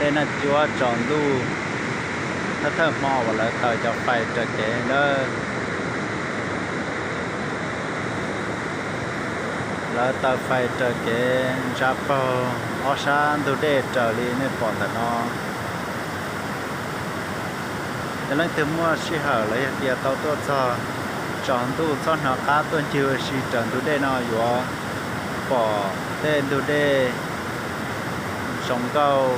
nên là chúa chọn du nó thơm mò và lại tờ cho phải trở kế đó là tờ phải trở kế ra bò ở sáng tôi để trở đi nên bỏ thật nó thế nên từ mua xí hở lấy tiền tao tôi chọn tu cho nó cá tuần chiều xí chọn tôi để nó vừa bỏ tên tôi để sống câu